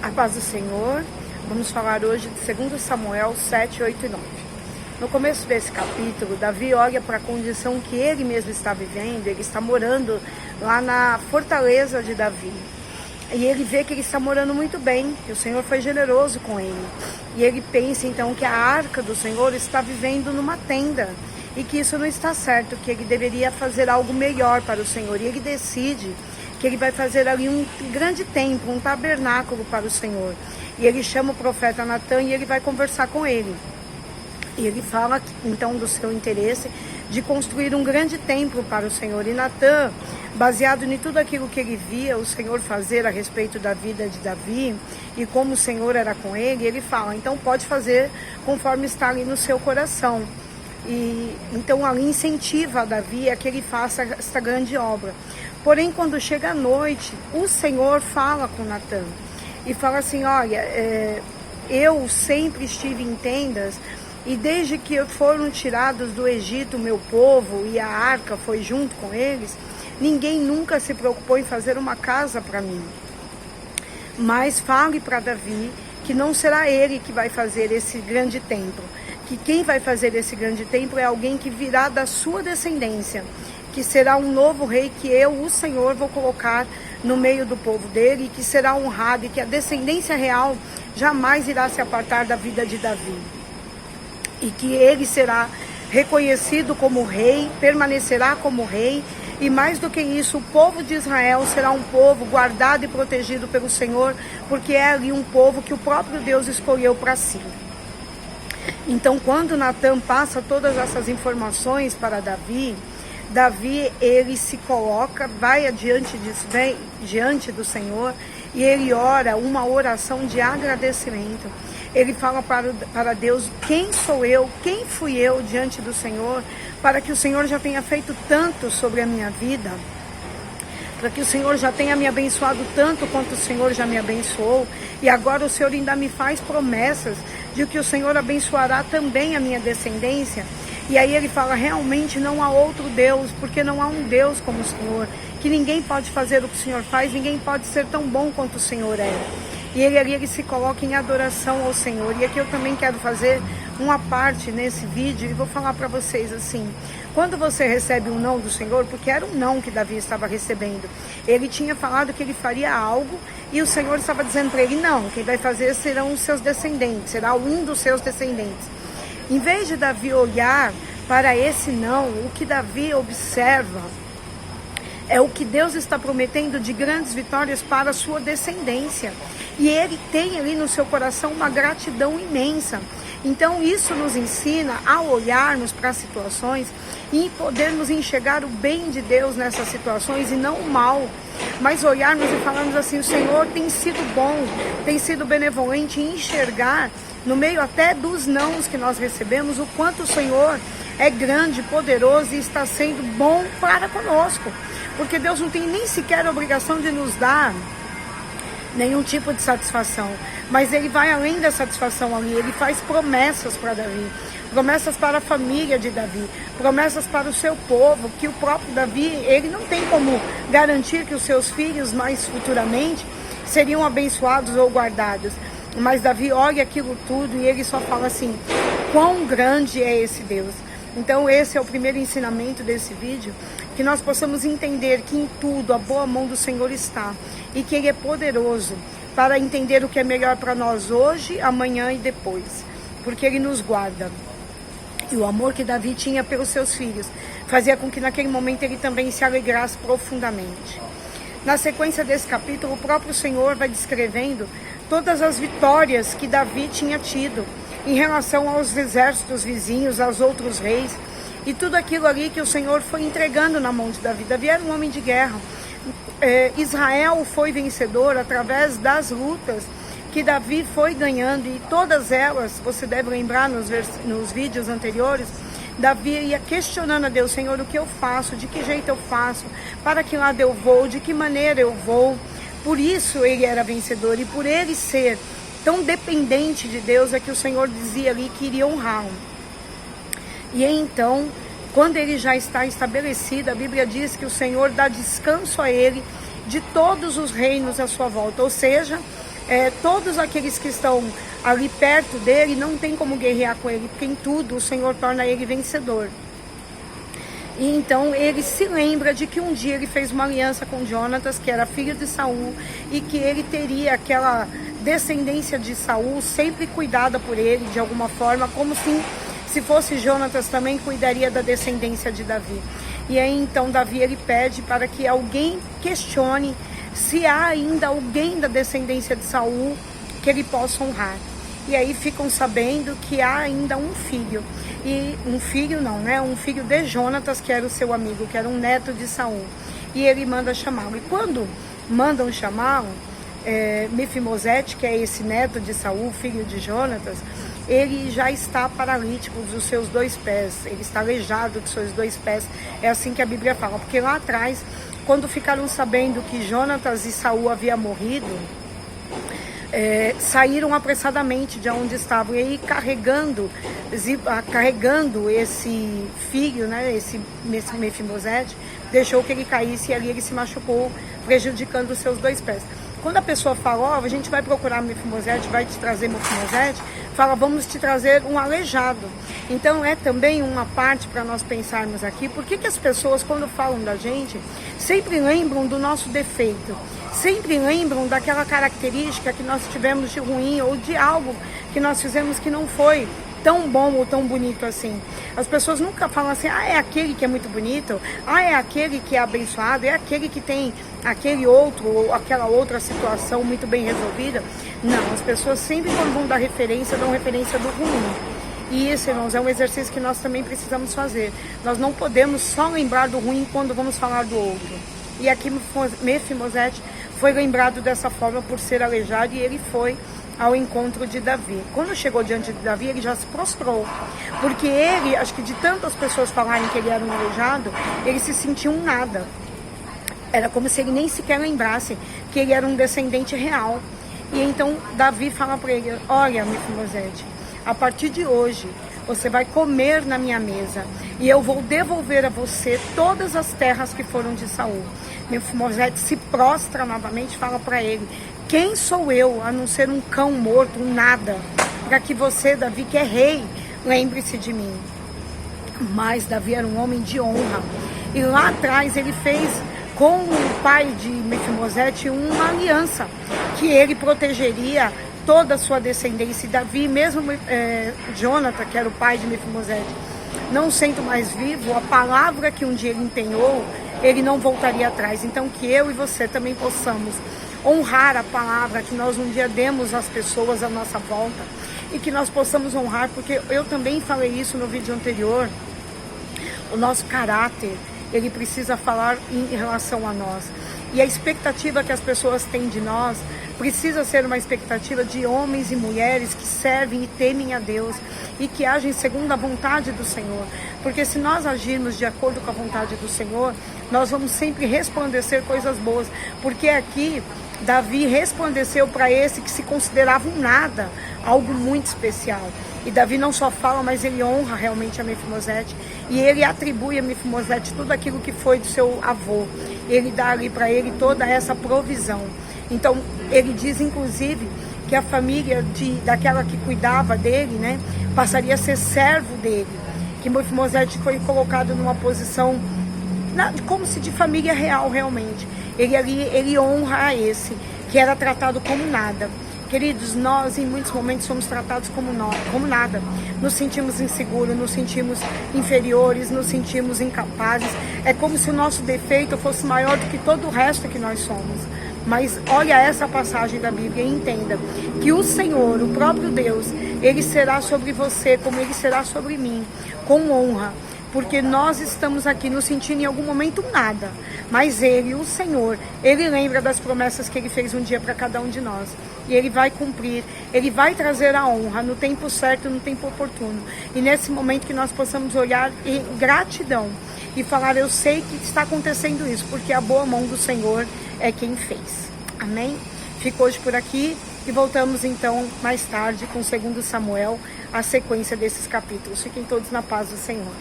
A paz do Senhor. Vamos falar hoje de 2 Samuel 7, 8 e 9. No começo desse capítulo, Davi olha para a condição que ele mesmo está vivendo. Ele está morando lá na fortaleza de Davi. E ele vê que ele está morando muito bem, que o Senhor foi generoso com ele. E ele pensa então que a arca do Senhor está vivendo numa tenda. E que isso não está certo, que ele deveria fazer algo melhor para o Senhor. E ele decide que ele vai fazer ali um grande templo, um tabernáculo para o Senhor. E ele chama o profeta Natã e ele vai conversar com ele. E ele fala então do seu interesse de construir um grande templo para o Senhor. E Natã, baseado em tudo aquilo que ele via o Senhor fazer a respeito da vida de Davi e como o Senhor era com ele, ele fala, então pode fazer conforme está ali no seu coração. E então ali incentiva a Davi a que ele faça esta grande obra. Porém, quando chega a noite, o Senhor fala com Natã e fala assim, olha, eu sempre estive em tendas e desde que foram tirados do Egito o meu povo e a arca foi junto com eles, ninguém nunca se preocupou em fazer uma casa para mim. Mas fale para Davi que não será ele que vai fazer esse grande templo, que quem vai fazer esse grande templo é alguém que virá da sua descendência, que será um novo rei que eu, o Senhor, vou colocar no meio do povo dele, e que será honrado, e que a descendência real jamais irá se apartar da vida de Davi. E que ele será reconhecido como rei, permanecerá como rei, e mais do que isso, o povo de Israel será um povo guardado e protegido pelo Senhor, porque é ali um povo que o próprio Deus escolheu para si. Então, quando Natã passa todas essas informações para Davi, ele se coloca, vai adiante disso, vem diante do Senhor e ele ora uma oração de agradecimento. Ele fala para Deus, quem sou eu, quem fui eu diante do Senhor, para que o Senhor já tenha feito tanto sobre a minha vida, para que o Senhor já tenha me abençoado tanto quanto o Senhor já me abençoou, e agora o Senhor ainda me faz promessas de que o Senhor abençoará também a minha descendência. E aí ele fala, realmente não há outro Deus, porque não há um Deus como o Senhor, que ninguém pode fazer o que o Senhor faz, ninguém pode ser tão bom quanto o Senhor é. E ele se coloca em adoração ao Senhor. E aqui eu também quero fazer uma parte nesse vídeo e vou falar para vocês assim, quando você recebe um não do Senhor, porque era um não que Davi estava recebendo, ele tinha falado que ele faria algo e o Senhor estava dizendo para ele, não, quem vai fazer serão os seus descendentes, será um dos seus descendentes. Em vez de Davi olhar para esse não, o que Davi observa é o que Deus está prometendo de grandes vitórias para a sua descendência. E ele tem ali no seu coração uma gratidão imensa. Então isso nos ensina a olharmos para as situações e podermos enxergar o bem de Deus nessas situações e não o mal. Mas olharmos e falarmos assim, o Senhor tem sido bom, tem sido benevolente, e enxergar no meio até dos nãos que nós recebemos, o quanto o Senhor é grande, poderoso e está sendo bom para conosco. Porque Deus não tem nem sequer a obrigação de nos dar nenhum tipo de satisfação. Mas Ele vai além da satisfação ali, Ele faz promessas para Davi, promessas para a família de Davi, promessas para o seu povo, que o próprio Davi, ele não tem como garantir que os seus filhos mais futuramente seriam abençoados ou guardados. Mas Davi olha aquilo tudo e ele só fala assim, quão grande é esse Deus. Então esse é o primeiro ensinamento desse vídeo, que nós possamos entender que em tudo a boa mão do Senhor está e que Ele é poderoso para entender o que é melhor para nós hoje, amanhã e depois, porque Ele nos guarda. E o amor que Davi tinha pelos seus filhos fazia com que naquele momento ele também se alegrasse profundamente. Na sequência desse capítulo, o próprio Senhor vai descrevendo todas as vitórias que Davi tinha tido em relação aos exércitos vizinhos, aos outros reis, e tudo aquilo ali que o Senhor foi entregando na mão de Davi. Davi era um homem de guerra. Israel foi vencedor através das lutas que Davi foi ganhando, e todas elas, você deve lembrar nos vídeos anteriores, Davi ia questionando a Deus, Senhor, o que eu faço, de que jeito eu faço, para que lado eu vou, de que maneira eu vou. Por isso ele era vencedor, e por ele ser tão dependente de Deus, é que o Senhor dizia ali que iria honrá-lo. E então, quando ele já está estabelecido, a Bíblia diz que o Senhor dá descanso a ele de todos os reinos à sua volta. Ou seja, todos aqueles que estão ali perto dele não tem como guerrear com ele, porque em tudo o Senhor torna ele vencedor. E então ele se lembra de que um dia ele fez uma aliança com Jonatas, que era filho de Saul, e que ele teria aquela descendência de Saul sempre cuidada por ele de alguma forma, como se fosse Jonatas também cuidaria da descendência de Davi. E aí então Davi ele pede para que alguém questione se há ainda alguém da descendência de Saul que ele possa honrar. E aí ficam sabendo que há ainda um filho. E um filho não, né? Um filho de Jonatas, que era o seu amigo, que era um neto de Saul. E ele manda chamá-lo. E quando mandam chamá-lo, Mefibosete, que é esse neto de Saul, filho de Jonatas, ele já está paralítico dos seus 2 pés. Ele está aleijado dos seus 2 pés. É assim que a Bíblia fala. Porque lá atrás, quando ficaram sabendo que Jonatas e Saul haviam morrido, saíram apressadamente de onde estavam, e aí carregando esse filho, né, esse Mefibosete, deixou que ele caísse e ali ele se machucou, prejudicando os seus 2 pés. Quando a pessoa fala, a gente vai procurar Mefibosete, vai te trazer Mefibosete, fala, vamos te trazer um aleijado. Então é também uma parte para nós pensarmos aqui, por que as pessoas quando falam da gente, sempre lembram do nosso defeito, sempre lembram daquela característica que nós tivemos de ruim ou de algo que nós fizemos que não foi tão bom ou tão bonito assim. As pessoas nunca falam assim, é aquele que é muito bonito, é aquele que é abençoado, é aquele que tem aquele outro ou aquela outra situação muito bem resolvida. Não, as pessoas sempre quando vão dar referência, dão referência do ruim. E isso, irmãos, é um exercício que nós também precisamos fazer. Nós não podemos só lembrar do ruim quando vamos falar do outro. E aqui Mefibosete foi lembrado dessa forma por ser aleijado, e ele foi ao encontro de Davi. Quando chegou diante de Davi, ele já se prostrou, porque ele, acho que de tantas pessoas falarem que ele era um aleijado, ele se sentia um nada. Era como se ele nem sequer lembrasse que ele era um descendente real. E então Davi fala para ele, olha, Mefibosete, a partir de hoje você vai comer na minha mesa e eu vou devolver a você todas as terras que foram de Saul. Mefibosete se prostra novamente e fala para ele, quem sou eu a não ser um cão morto, um nada, para que você, Davi, que é rei, lembre-se de mim. Mas Davi era um homem de honra. E lá atrás ele fez com o pai de Mefibosete uma aliança, que ele protegeria toda a sua descendência. E Davi, mesmo Jonathan, que era o pai de Mefibosete, não sendo mais vivo, a palavra que um dia ele empenhou, ele não voltaria atrás. Então que eu e você também possamos honrar a palavra que nós um dia demos às pessoas à nossa volta, e que nós possamos honrar, porque eu também falei isso no vídeo anterior, o nosso caráter, ele precisa falar em relação a nós. E a expectativa que as pessoas têm de nós precisa ser uma expectativa de homens e mulheres que servem e temem a Deus e que agem segundo a vontade do Senhor. Porque se nós agirmos de acordo com a vontade do Senhor, nós vamos sempre resplandecer coisas boas. Porque aqui Davi resplandeceu para esse que se considerava um nada, algo muito especial. E Davi não só fala, mas ele honra realmente a Mefibosete, e ele atribui a Mefibosete tudo aquilo que foi do seu avô. Ele dá ali para ele toda essa provisão. Então ele diz inclusive que a família daquela que cuidava dele, né, passaria a ser servo dele, que Mefibosete foi colocado numa posição como se de família real realmente. Ele honra a esse que era tratado como nada. Queridos, nós em muitos momentos somos tratados como nada. Nos sentimos inseguros, nos sentimos inferiores, nos sentimos incapazes. É como se o nosso defeito fosse maior do que todo o resto que nós somos. Mas olha essa passagem da Bíblia e entenda que o Senhor, o próprio Deus, Ele será sobre você como Ele será sobre mim, com honra. Porque nós estamos aqui nos sentindo em algum momento nada. Mas Ele, o Senhor, Ele lembra das promessas que Ele fez um dia para cada um de nós. E Ele vai cumprir, Ele vai trazer a honra no tempo certo, no tempo oportuno. E nesse momento que nós possamos olhar em gratidão e falar, eu sei que está acontecendo isso, porque a boa mão do Senhor é quem fez. Amém? Fico hoje por aqui e voltamos então mais tarde com 2 Samuel, a sequência desses capítulos. Fiquem todos na paz do Senhor.